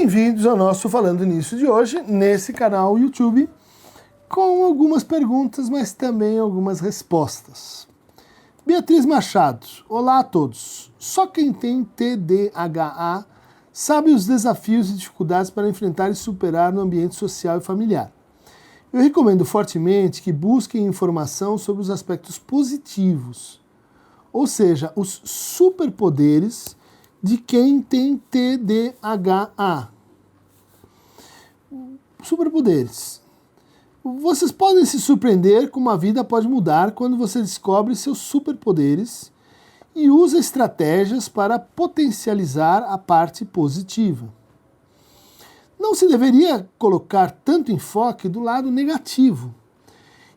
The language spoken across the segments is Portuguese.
Bem-vindos ao nosso Falando Nisso de hoje, nesse canal YouTube, com algumas perguntas, mas também algumas respostas. Beatriz Machado, olá a todos. Só quem tem TDAH sabe os desafios e dificuldades para enfrentar e superar no ambiente social e familiar. Eu recomendo fortemente que busquem informação sobre os aspectos positivos, ou seja, os superpoderes de quem tem TDAH. Superpoderes. Vocês podem se surpreender como a vida pode mudar quando você descobre seus superpoderes e usa estratégias para potencializar a parte positiva. Não se deveria colocar tanto enfoque do lado negativo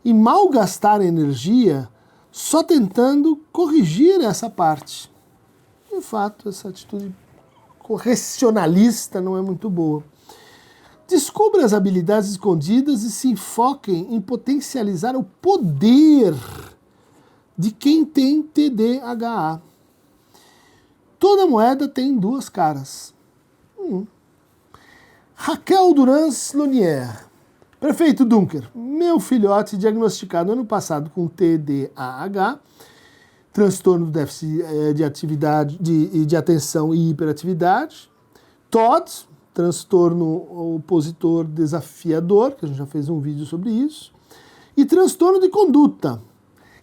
e malgastar energia só tentando corrigir essa parte. De fato, essa atitude correcionalista não é muito boa. Descubra as habilidades escondidas e se enfoquem em potencializar o poder de quem tem TDAH. Toda moeda tem duas caras. Raquel Durans Lonier. Prefeito Dunker, meu filhote diagnosticado ano passado com TDAH, transtorno do déficit de atividade, de atenção e hiperatividade, TOD, transtorno opositor desafiador, que a gente já fez um vídeo sobre isso, e transtorno de conduta,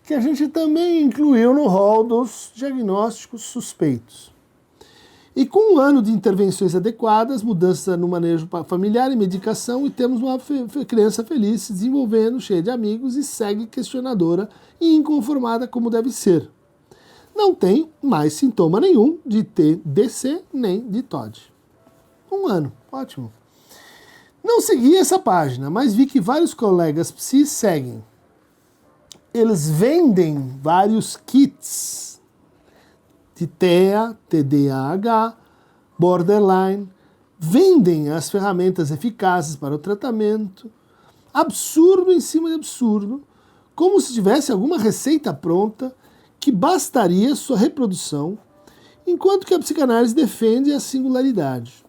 que a gente também incluiu no rol dos diagnósticos suspeitos. E com um ano de intervenções adequadas, mudança no manejo familiar e medicação, e temos uma criança feliz se desenvolvendo, cheia de amigos e segue questionadora e inconformada como deve ser. Não tem mais sintoma nenhum de TDC nem de TOD. Um ano, ótimo. Não segui essa página, mas vi que vários colegas psi seguem. Eles vendem vários kits de TEA, TDAH, borderline, vendem as ferramentas eficazes para o tratamento, absurdo em cima de absurdo, como se tivesse alguma receita pronta que bastaria sua reprodução, enquanto que a psicanálise defende a singularidade.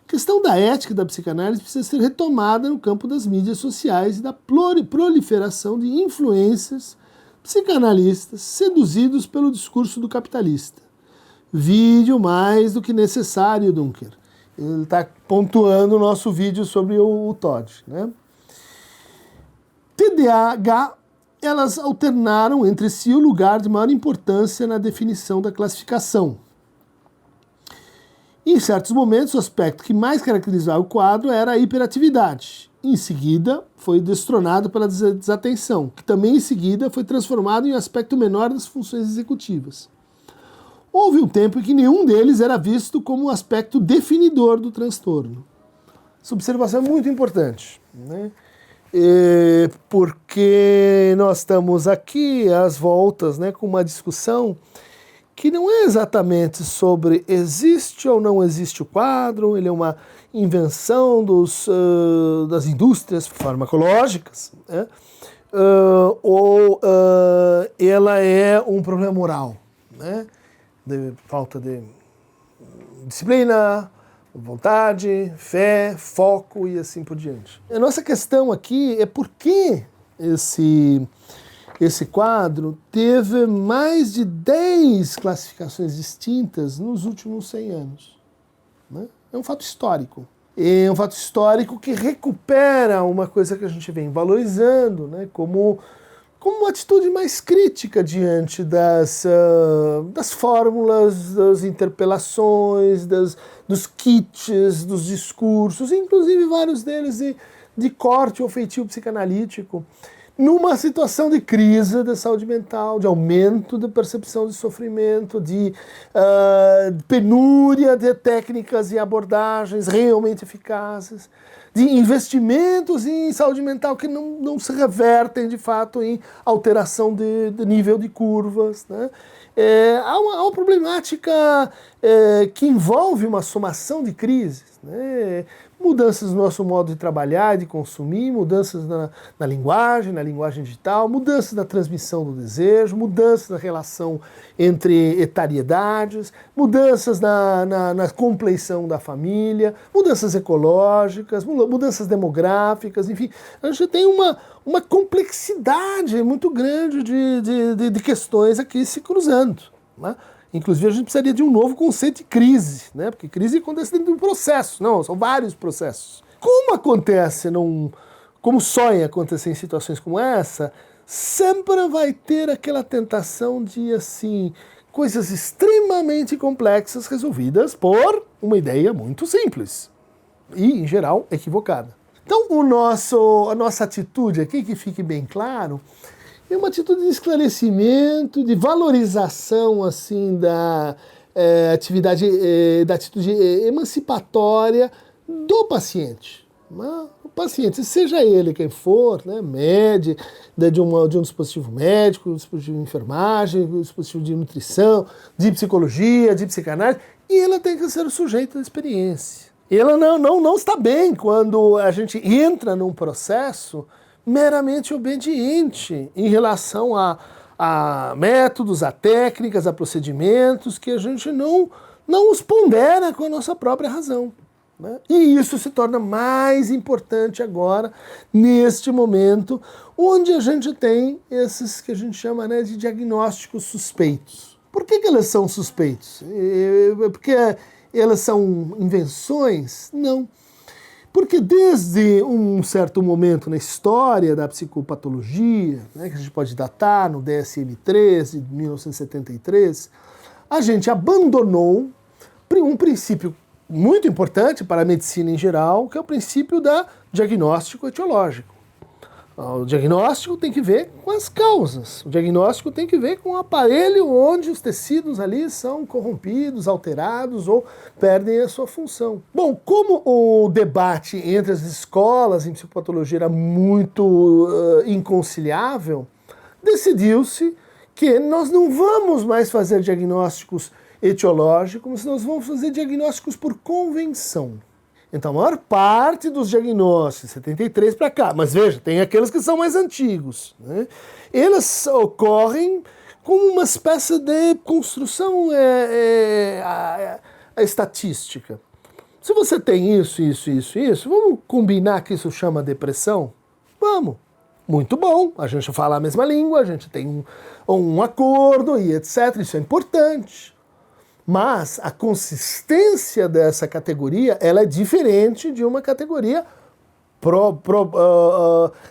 A questão da ética da psicanálise precisa ser retomada no campo das mídias sociais e da proliferação de influências psicanalistas seduzidos pelo discurso do capitalista. Vídeo mais do que necessário, Dunker. Ele está pontuando o nosso vídeo sobre o TOD. Né? TDAH, elas alternaram entre si o lugar de maior importância na definição da classificação. Em certos momentos, o aspecto que mais caracterizava o quadro era a hiperatividade. Em seguida, foi destronado pela desatenção, que também em seguida foi transformado em um aspecto menor das funções executivas. Houve um tempo em que nenhum deles era visto como um aspecto definidor do transtorno. Essa observação é muito importante, né? Porque nós estamos aqui às voltas, né, com uma discussão que não é exatamente sobre existe ou não existe o quadro, ele é uma invenção das indústrias farmacológicas, né? Ou ela é um problema moral, né? De falta de disciplina, vontade, fé, foco e assim por diante. A nossa questão aqui é por que esse quadro teve mais de 10 classificações distintas nos últimos 100 anos. Né? É um fato histórico. É um fato histórico que recupera uma coisa que a gente vem valorizando, né? como uma atitude mais crítica diante das fórmulas, das interpelações, dos kits, dos discursos, inclusive vários deles de corte ou feitio psicanalítico, numa situação de crise da saúde mental, de aumento da percepção de sofrimento, de penúria de técnicas e abordagens realmente eficazes, de investimentos em saúde mental que não se revertem de fato em alteração de nível de curvas. Né? Há uma problemática que envolve uma somação de crises, né? mudanças no nosso modo de trabalhar e de consumir, mudanças na linguagem digital, mudanças na transmissão do desejo, mudanças na relação entre etariedades, mudanças na compleição da família, mudanças ecológicas, mudanças demográficas, enfim, a gente tem uma complexidade muito grande de questões aqui se cruzando, né? Inclusive, a gente precisaria de um novo conceito de crise, né? Porque crise acontece dentro de um processo, não, são vários processos. Como acontece, como sonha acontecer em situações como essa, sempre vai ter aquela tentação de, assim, coisas extremamente complexas resolvidas por uma ideia muito simples e, em geral, equivocada. Então, a nossa atitude aqui, que fique bem claro, é uma atitude de esclarecimento, de valorização assim da atitude emancipatória do paciente. Né? O paciente, seja ele quem for, né, de um dispositivo médico, um dispositivo de enfermagem, um dispositivo de nutrição, de psicologia, de psicanálise, e ele tem que ser o sujeito da experiência. Ela não está bem quando a gente entra num processo meramente obediente em relação a métodos, a técnicas, a procedimentos que a gente não os pondera com a nossa própria razão. Né? E isso se torna mais importante agora, neste momento, onde a gente tem esses que a gente chama, né, de diagnósticos suspeitos. Por que eles são suspeitos? Porque elas são invenções? Não. Porque desde um certo momento na história da psicopatologia, né, que a gente pode datar no DSM-3 de 1973, a gente abandonou um princípio muito importante para a medicina em geral, que é o princípio do diagnóstico etiológico. O diagnóstico tem que ver com as causas. O diagnóstico tem que ver com o aparelho onde os tecidos ali são corrompidos, alterados ou perdem a sua função. Bom, como o debate entre as escolas em psicopatologia era muito inconciliável, decidiu-se que nós não vamos mais fazer diagnósticos etiológicos, mas nós vamos fazer diagnósticos por convenção. Então, a maior parte dos diagnósticos, 73 para cá, mas veja, tem aqueles que são mais antigos, né? Eles ocorrem como uma espécie de construção estatística. Se você tem isso, vamos combinar que isso chama depressão? Vamos. Muito bom, a gente fala a mesma língua, a gente tem um acordo e etc. Isso é importante. Mas a consistência dessa categoria ela é diferente de uma categoria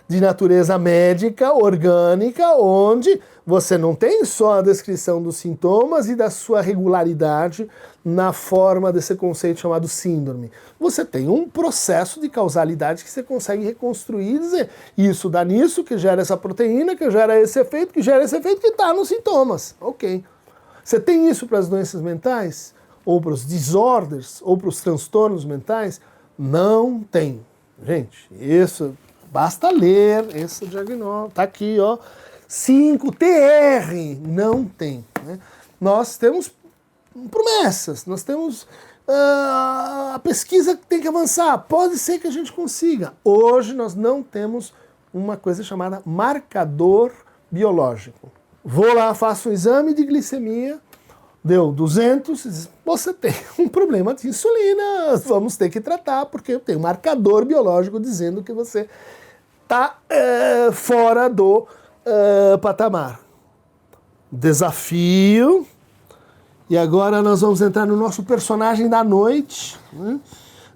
de natureza médica, orgânica, onde você não tem só a descrição dos sintomas e da sua regularidade na forma desse conceito chamado síndrome. Você tem um processo de causalidade que você consegue reconstruir e dizer isso dá nisso, que gera essa proteína, que gera esse efeito, que gera esse efeito que está nos sintomas. Ok. Você tem isso para as doenças mentais? Ou para os desorders? Ou para os transtornos mentais? Não tem. Gente, isso, basta ler esse diagnóstico. Está aqui, ó. 5TR. Não tem. Né? Nós temos promessas, nós temos a pesquisa que tem que avançar. Pode ser que a gente consiga. Hoje nós não temos uma coisa chamada marcador biológico. Vou lá, faço um exame de glicemia, deu 200, você tem um problema de insulina, vamos ter que tratar, porque tem um marcador biológico dizendo que você está fora do patamar. Desafio. E agora nós vamos entrar no nosso personagem da noite, né?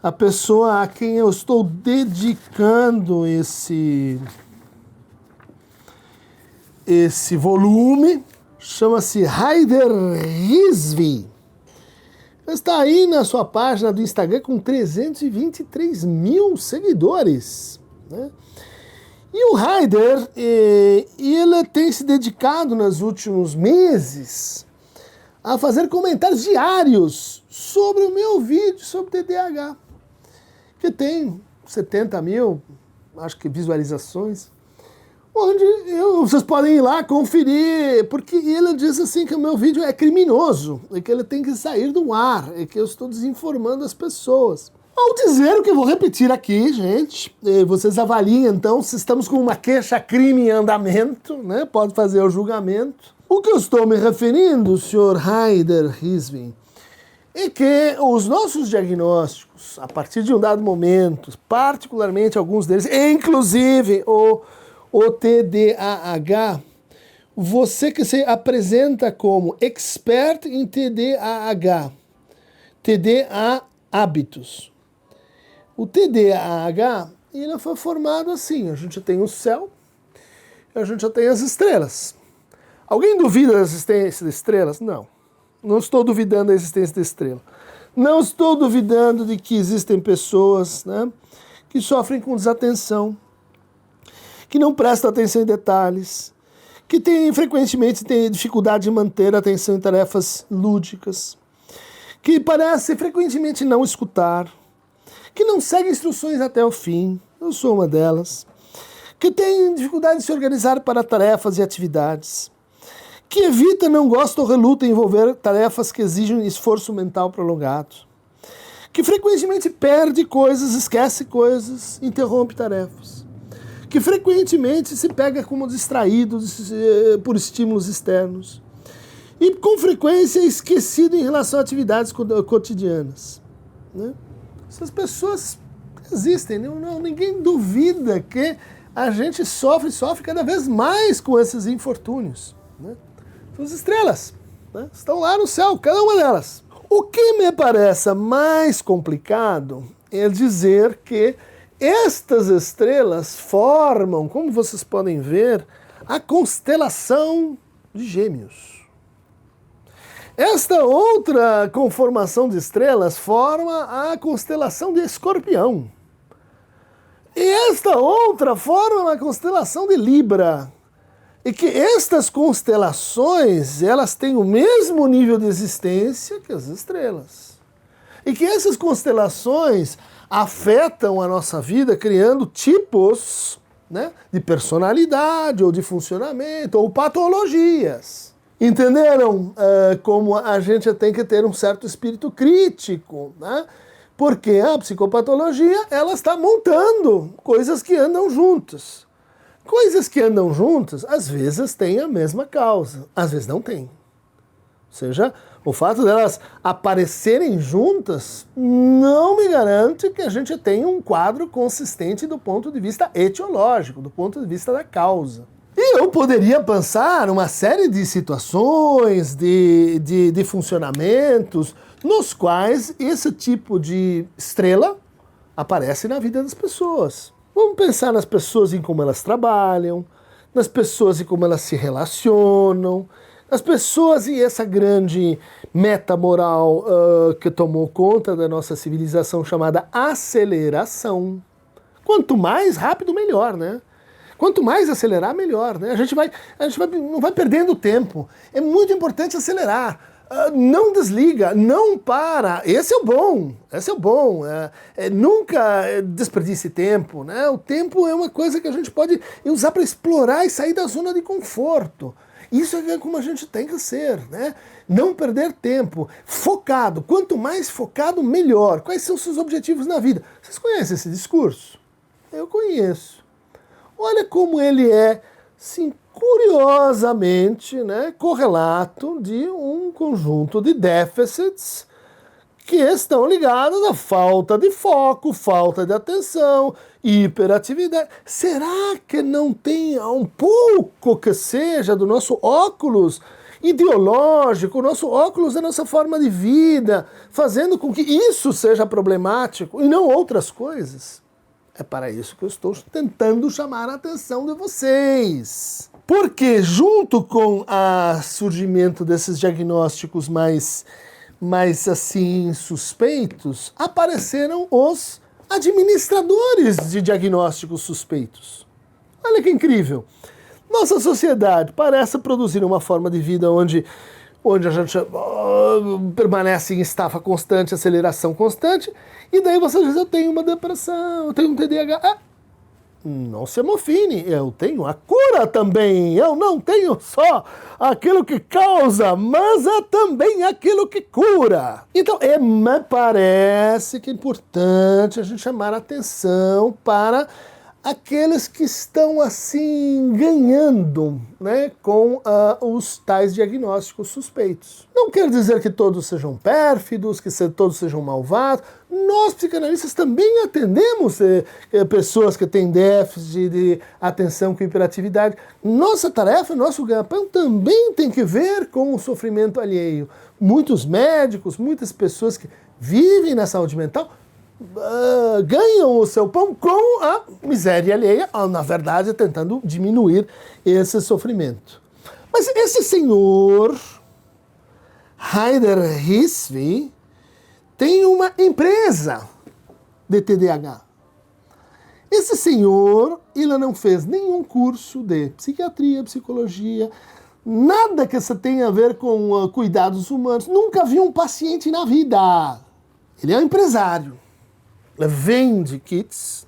A pessoa a quem eu estou dedicando esse volume, chama-se Haider Rizvi. Está aí na sua página do Instagram com 323 mil seguidores, né? E o Haider, ele tem se dedicado nos últimos meses a fazer comentários diários sobre o meu vídeo sobre TDAH, que tem 70 mil, acho que visualizações, onde vocês podem ir lá conferir, porque ele diz assim que o meu vídeo é criminoso, e que ele tem que sair do ar, e que eu estou desinformando as pessoas. Ao dizer o que eu vou repetir aqui, gente, vocês avaliem então se estamos com uma queixa-crime em andamento, né? Pode fazer o julgamento. O que eu estou me referindo, senhor Haider Rizvin, é que os nossos diagnósticos, a partir de um dado momento, particularmente alguns deles, inclusive o TDAH, você que se apresenta como expert em TDAH, TDA hábitos. O TDAH, ele foi formado assim, a gente tem o céu, a gente já tem as estrelas. Alguém duvida da existência de estrelas? Não. Não estou duvidando da existência da estrela. Não estou duvidando de que existem pessoas, né, que sofrem com desatenção, que não prestam atenção em detalhes, que frequentemente têm dificuldade de manter a atenção em tarefas lúdicas, que parecem frequentemente não escutar, que não seguem instruções até o fim. Eu sou uma delas. Que tem dificuldade de se organizar para tarefas e atividades, que evita, não gosta ou reluta em envolver tarefas que exigem esforço mental prolongado, que frequentemente perde coisas, esquece coisas, interrompe tarefas, que frequentemente se pega como distraído por estímulos externos e com frequência é esquecido em relação a atividades cotidianas, né? Essas pessoas existem, ninguém duvida que a gente sofre cada vez mais com esses infortúnios, né? As estrelas, né, estão lá no céu, cada uma delas. O que me parece mais complicado é dizer que estas estrelas formam, como vocês podem ver, a constelação de Gêmeos. Esta outra conformação de estrelas forma a constelação de Escorpião. E esta outra forma a constelação de Libra. E que estas constelações, elas têm o mesmo nível de existência que as estrelas. E que essas constelações afetam a nossa vida criando tipos, né, de personalidade, ou de funcionamento, ou patologias. Entenderam como a gente tem que ter um certo espírito crítico, né? Porque a psicopatologia, ela está montando coisas que andam juntas. Coisas que andam juntas, às vezes têm a mesma causa, às vezes não têm. Ou seja, o fato delas aparecerem juntas não me garante que a gente tenha um quadro consistente do ponto de vista etiológico, do ponto de vista da causa. E eu poderia pensar uma série de situações, de funcionamentos, nos quais esse tipo de estrela aparece na vida das pessoas. Vamos pensar nas pessoas em como elas trabalham, nas pessoas em como elas se relacionam, nas pessoas e essa grande meta-moral que tomou conta da nossa civilização chamada aceleração. Quanto mais rápido, melhor, né? Quanto mais acelerar, melhor, né? A gente não vai perdendo tempo. É muito importante acelerar. Não desliga, não para. Esse é o bom. Nunca desperdice tempo, né? O tempo é uma coisa que a gente pode usar para explorar e sair da zona de conforto. Isso é como a gente tem que ser, né? Não perder tempo. Focado. Quanto mais focado, melhor. Quais são os seus objetivos na vida? Vocês conhecem esse discurso? Eu conheço. Olha como ele é, sim, curiosamente, né, correlato de um conjunto de déficits que estão ligados à falta de foco, falta de atenção, hiperatividade. Será que não tem um pouco que seja do nosso óculos ideológico, o nosso óculos da nossa forma de vida, fazendo com que isso seja problemático e não outras coisas? É para isso que eu estou tentando chamar a atenção de vocês. Porque junto com o surgimento desses diagnósticos mais assim suspeitos, apareceram os administradores de diagnósticos suspeitos. Olha que incrível. Nossa sociedade parece produzir uma forma de vida onde a gente permanece em estafa constante, aceleração constante, e daí você diz, eu tenho uma depressão, eu tenho um TDAH. não se amofine, eu tenho a cura também. Eu não tenho só aquilo que causa, mas é também aquilo que cura. Então, me parece que é importante a gente chamar a atenção para aqueles que estão assim ganhando, né, com os tais diagnósticos suspeitos. Não quer dizer que todos sejam pérfidos, que todos sejam malvados. Nós, psicanalistas, também atendemos pessoas que têm déficit de atenção com hiperatividade. Nossa tarefa, nosso ganha-pão também tem que ver com o sofrimento alheio. Muitos médicos, muitas pessoas que vivem na saúde mental ganham o seu pão com a miséria alheia, na verdade tentando diminuir esse sofrimento. Mas esse senhor, Heider Hissvi, tem uma empresa de TDAH. Esse senhor, ele não fez nenhum curso de psiquiatria, psicologia, nada que isso tenha a ver com cuidados humanos, nunca viu um paciente na vida. Ele é um empresário. Ele vende kits,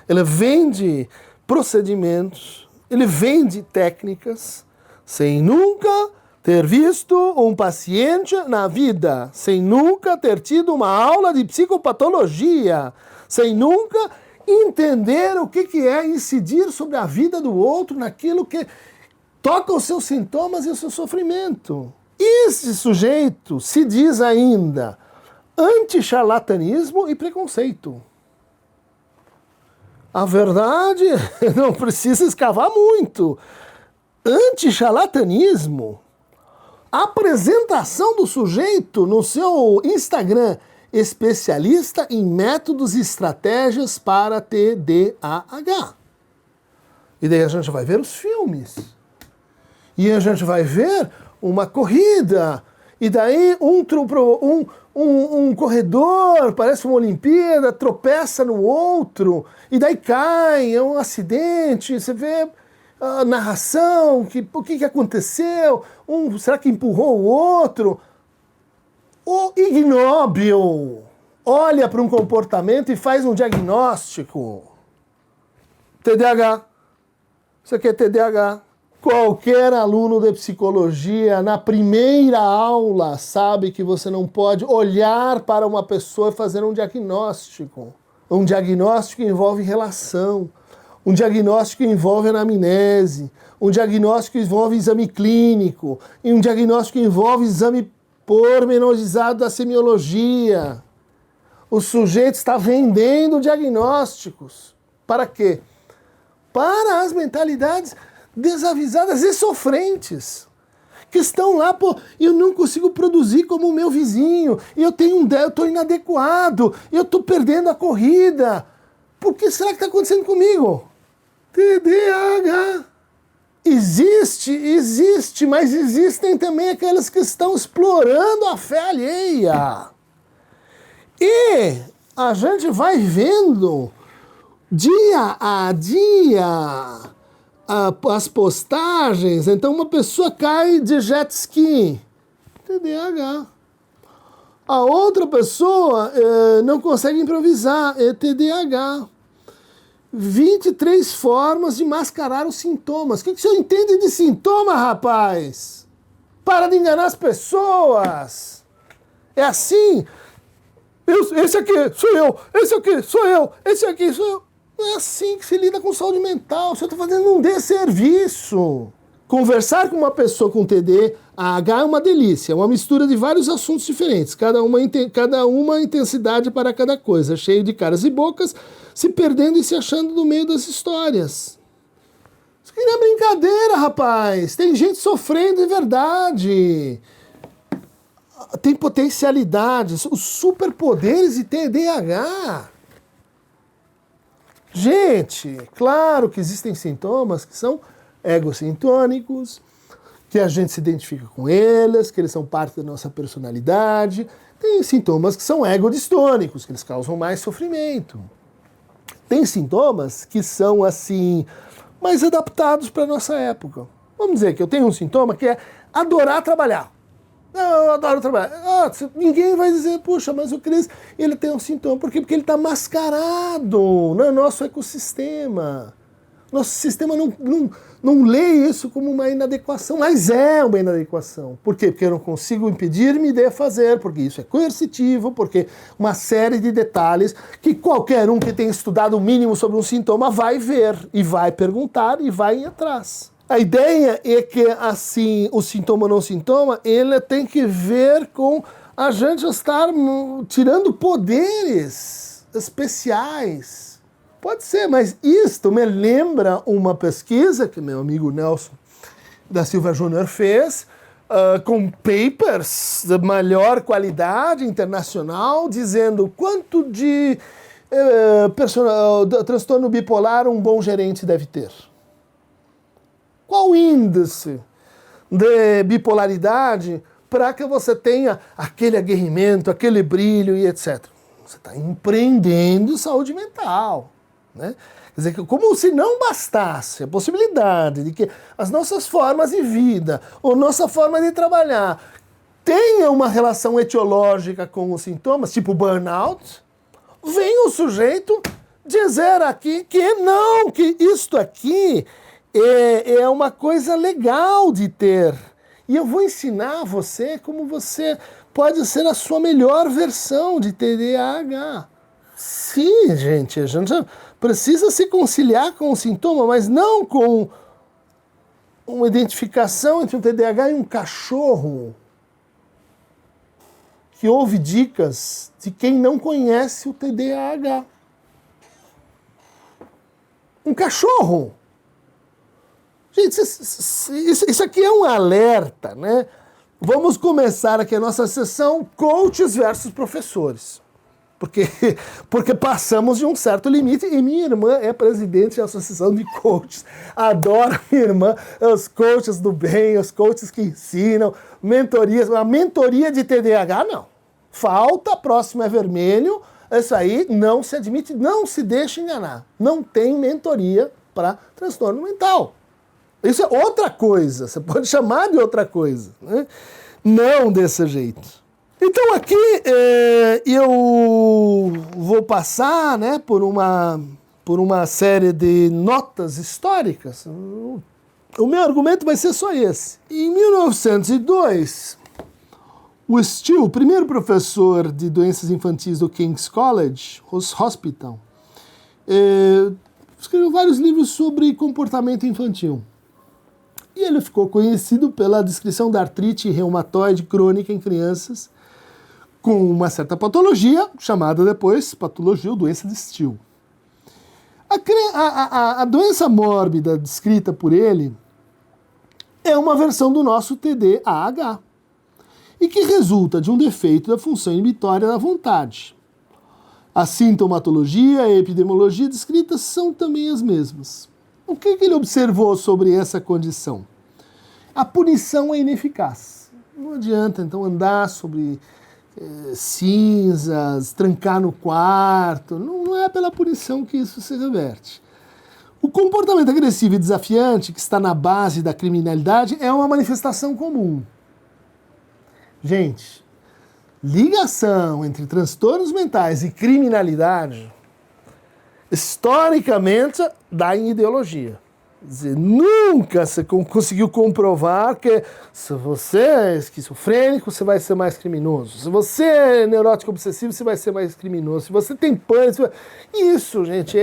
ele vende procedimentos, ele vende técnicas, sem nunca ter visto um paciente na vida, sem nunca ter tido uma aula de psicopatologia, sem nunca entender o que é incidir sobre a vida do outro naquilo que toca os seus sintomas e o seu sofrimento. Esse sujeito se diz ainda anti-charlatanismo e preconceito. A verdade, não precisa escavar muito. Anti-charlatanismo, a apresentação do sujeito no seu Instagram, especialista em métodos e estratégias para TDAH. E daí a gente vai ver os filmes. E a gente vai ver uma corrida. E daí um corredor, parece uma Olimpíada, tropeça no outro, e daí cai, é um acidente, você vê a narração, o que aconteceu, será que empurrou o outro? O ignóbil olha para um comportamento e faz um diagnóstico. TDAH. Isso aqui é TDAH. Qualquer aluno de psicologia, na primeira aula, sabe que você não pode olhar para uma pessoa e fazer um diagnóstico. Um diagnóstico envolve relação. Um diagnóstico envolve anamnese. Um diagnóstico envolve exame clínico. E um diagnóstico envolve exame pormenorizado da semiologia. O sujeito está vendendo diagnósticos. Para quê? Para as mentalidades desavisadas e sofrentes, que estão lá, eu não consigo produzir como o meu vizinho, eu estou inadequado, eu estou perdendo a corrida. Por que será que está acontecendo comigo? TDAH. Existe, mas existem também aquelas que estão explorando a fé alheia. E a gente vai vendo, dia a dia, as postagens. Então uma pessoa cai de jet ski, TDAH. A outra pessoa não consegue improvisar, é TDAH. 23 formas de mascarar os sintomas. O que o senhor entende de sintoma, rapaz? Para de enganar as pessoas. É assim. Esse aqui sou eu, esse aqui sou eu, esse aqui sou eu. Não é assim que se lida com saúde mental. O senhor está fazendo um desserviço. Conversar com uma pessoa com TDAH é uma delícia. É uma mistura de vários assuntos diferentes. Cada uma intensidade para cada coisa. Cheio de caras e bocas, se perdendo e se achando no meio das histórias. Isso aqui não é brincadeira, rapaz. Tem gente sofrendo de verdade. Tem potencialidades. Os superpoderes de TDAH. Gente, claro que existem sintomas que são egossintônicos, que a gente se identifica com eles, que eles são parte da nossa personalidade. Tem sintomas que são egodistônicos, que eles causam mais sofrimento. Tem sintomas que são, assim, mais adaptados para a nossa época. Vamos dizer que eu tenho um sintoma que é adorar trabalhar. Eu adoro trabalhar. Ninguém vai dizer, puxa, mas o Cris, ele tem um sintoma. Por quê? Porque ele está mascarado no nosso ecossistema. Nosso sistema não lê isso como uma inadequação, mas é uma inadequação. Por quê? Porque eu não consigo impedir-me de fazer, porque isso é coercitivo, porque uma série de detalhes que qualquer um que tenha estudado o mínimo sobre um sintoma vai ver, e vai perguntar, e vai ir atrás. A ideia é que, assim, o sintoma ou não sintoma, ele tem que ver com a gente estar tirando poderes especiais. Pode ser, mas isto me lembra uma pesquisa que meu amigo Nelson da Silva Júnior fez, com papers de melhor qualidade internacional, dizendo quanto de transtorno bipolar um bom gerente deve ter. Qual o índice de bipolaridade para que você tenha aquele aguerrimento, aquele brilho e etc. Você está empreendendo saúde mental. Né? Quer dizer, como se não bastasse a possibilidade de que as nossas formas de vida, ou nossa forma de trabalhar, tenha uma relação etiológica com os sintomas, tipo burnout, vem o sujeito dizer aqui que não, que isto aqui é uma coisa legal de ter. E eu vou ensinar você como você pode ser a sua melhor versão de TDAH. Sim, gente, a gente precisa se conciliar com o sintoma, mas não com uma identificação entre um TDAH e um cachorro que ouve dicas de quem não conhece o TDAH. Um cachorro. Gente, isso aqui é um alerta, né? Vamos começar aqui a nossa sessão coaches versus professores. Porque passamos de um certo limite e minha irmã é presidente da associação de coaches. Adoro minha irmã, os coaches do bem, os coaches que ensinam, mentorias. A mentoria de TDAH, não. Falta, próximo é vermelho, isso aí não se admite, não se deixe enganar. Não tem mentoria para transtorno mental. Isso é outra coisa, você pode chamar de outra coisa, né? Não desse jeito. Então aqui eu vou passar, né, por uma série de notas históricas. O meu argumento vai ser só esse. Em 1902, o Steele, o primeiro professor de doenças infantis do King's College Hospital, escreveu vários livros sobre comportamento infantil. E ele ficou conhecido pela descrição da artrite reumatoide crônica em crianças com uma certa patologia, chamada depois patologia ou doença de Steele. A doença mórbida descrita por ele é uma versão do nosso TDAH e que resulta de um defeito da função inibitória da vontade. A sintomatologia e a epidemiologia descritas são também as mesmas. O que ele observou sobre essa condição? A punição é ineficaz. Não adianta, então, andar sobre cinzas, trancar no quarto. Não é pela punição que isso se reverte. O comportamento agressivo e desafiante, que está na base da criminalidade, é uma manifestação comum. Gente, ligação entre transtornos mentais e criminalidade, historicamente, dá em ideologia. Quer dizer, nunca se conseguiu comprovar que se você é esquizofrênico, você vai ser mais criminoso. Se você é neurótico obsessivo, você vai ser mais criminoso. Se você tem pânico... Isso, gente,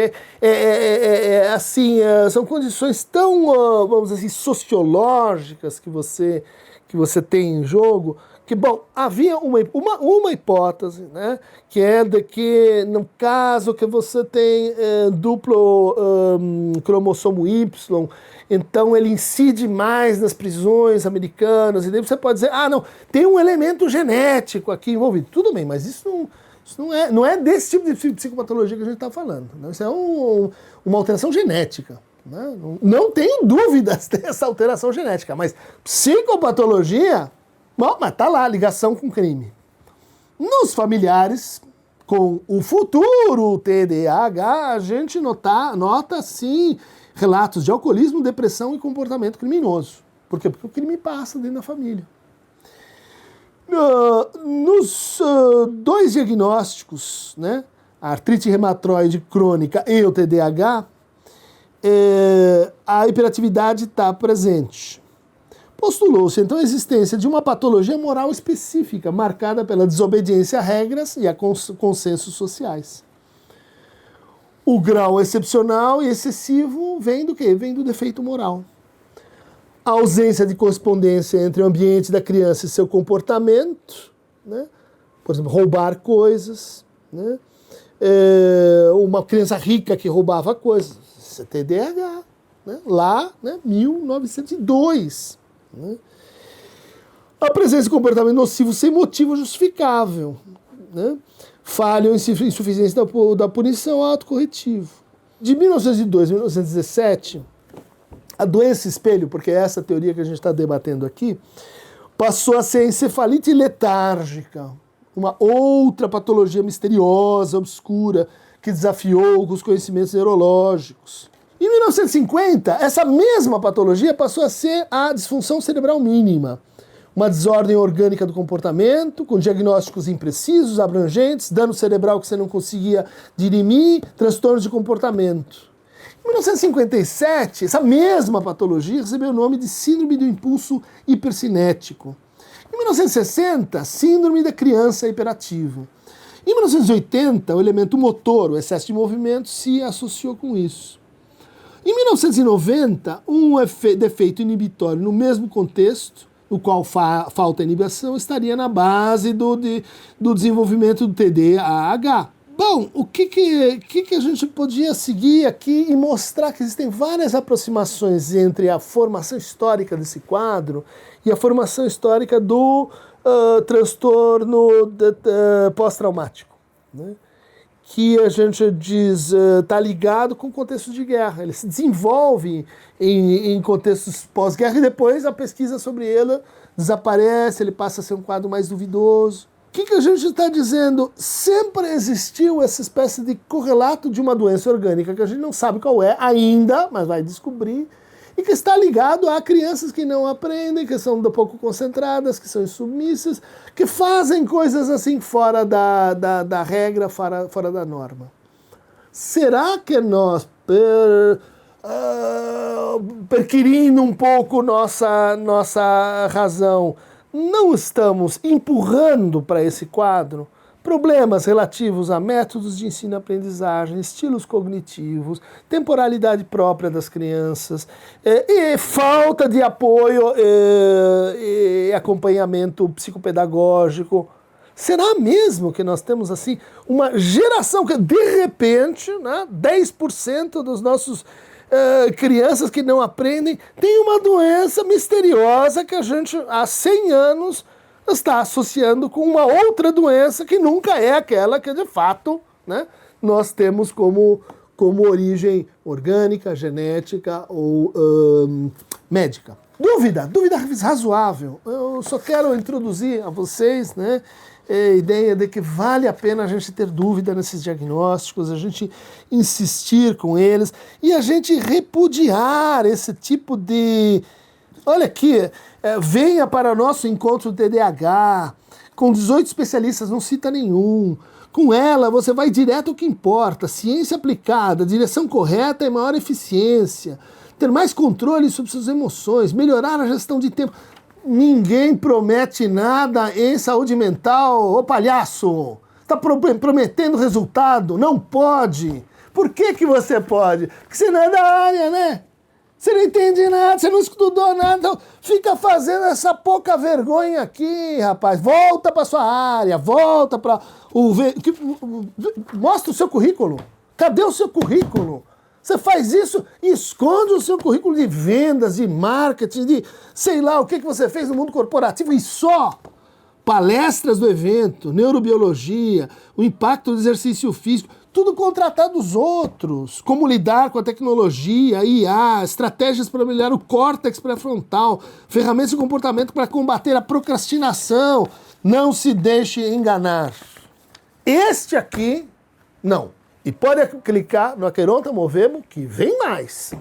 assim, são condições tão, vamos dizer assim, sociológicas que você tem em jogo, que, bom, havia uma hipótese, né, que é de que, no caso que você tem duplo cromossomo Y, então ele incide mais nas prisões americanas, e daí você pode dizer, não, tem um elemento genético aqui envolvido. Tudo bem, mas isso não é desse tipo de psicopatologia que a gente está falando. Né? Isso é uma alteração genética. Né? Não tenho dúvidas dessa alteração genética, mas psicopatologia... Bom, mas tá lá, ligação com crime. Nos familiares, com o futuro TDAH, a gente nota, sim, relatos de alcoolismo, depressão e comportamento criminoso. Por quê? Porque o crime passa dentro da família. Nos dois diagnósticos, né, a artrite reumatoide crônica e o TDAH, a hiperatividade está presente. Postulou-se, então, a existência de uma patologia moral específica, marcada pela desobediência a regras e a consensos sociais. O grau excepcional e excessivo vem do quê? Vem do defeito moral. A ausência de correspondência entre o ambiente da criança e seu comportamento, né? Por exemplo, roubar coisas, né? Uma criança rica que roubava coisas, isso é TDAH, né? Lá, né? 1902. Né? A presença de comportamento nocivo sem motivo justificável, né? Falha ou insuficiência da punição autocorretivo. De 1902 a 1917, a doença espelho, porque é essa teoria que a gente está debatendo aqui, passou a ser a encefalite letárgica, uma outra patologia misteriosa, obscura, que desafiou os conhecimentos neurológicos. Em 1950, essa mesma patologia passou a ser a disfunção cerebral mínima, uma desordem orgânica do comportamento, com diagnósticos imprecisos, abrangentes, dano cerebral que você não conseguia dirimir, transtornos de comportamento. Em 1957, essa mesma patologia recebeu o nome de síndrome do impulso hipercinético. Em 1960, síndrome da criança hiperativa. Em 1980, o elemento motor, o excesso de movimento, se associou com isso. Em 1990, um defeito inibitório no mesmo contexto, no qual falta inibição, estaria na base do desenvolvimento do TDAH. Bom, o que a gente podia seguir aqui e mostrar que existem várias aproximações entre a formação histórica desse quadro e a formação histórica do transtorno pós-traumático, né? Que a gente diz está ligado com contextos de guerra. Ele se desenvolve em contextos pós-guerra e depois a pesquisa sobre ele desaparece, ele passa a ser um quadro mais duvidoso. O que a gente está dizendo? Sempre existiu essa espécie de correlato de uma doença orgânica que a gente não sabe qual é ainda, mas vai descobrir, e que está ligado a crianças que não aprendem, que são pouco concentradas, que são insubmissas, que fazem coisas assim fora da regra, fora da norma. Será que nós, perquirindo um pouco nossa razão, não estamos empurrando para esse quadro problemas relativos a métodos de ensino-aprendizagem, estilos cognitivos, temporalidade própria das crianças, e falta de apoio e acompanhamento psicopedagógico? Será mesmo que nós temos assim uma geração que de repente, né, 10% dos nossos crianças que não aprendem tem uma doença misteriosa que a gente há 100 anos está associando com uma outra doença que nunca é aquela que, de fato, né, nós temos como origem orgânica, genética ou médica. Dúvida razoável. Eu só quero introduzir a vocês, né, a ideia de que vale a pena a gente ter dúvida nesses diagnósticos, a gente insistir com eles e a gente repudiar esse tipo de... Olha aqui, venha para o nosso encontro do TDAH, com 18 especialistas, não cita nenhum. Com ela, você vai direto ao que importa, ciência aplicada, direção correta e maior eficiência, ter mais controle sobre suas emoções, melhorar a gestão de tempo. Ninguém promete nada em saúde mental, ô palhaço! Está prometendo resultado? Não pode! Por que você pode? Porque você não é da área, né? Você não entende nada, você não estudou nada, então fica fazendo essa pouca vergonha aqui, rapaz. Volta para sua área, volta para mostra o seu currículo. Cadê o seu currículo? Você faz isso e esconde o seu currículo de vendas, de marketing, de sei lá o que você fez no mundo corporativo e só. Palestras do evento, neurobiologia, o impacto do exercício físico, tudo contratado dos outros. Como lidar com a tecnologia, IA, estratégias para melhorar o córtex pré-frontal, ferramentas de comportamento para combater a procrastinação. Não se deixe enganar. Este aqui, não. E pode clicar no Aqueronta Movemo que vem mais.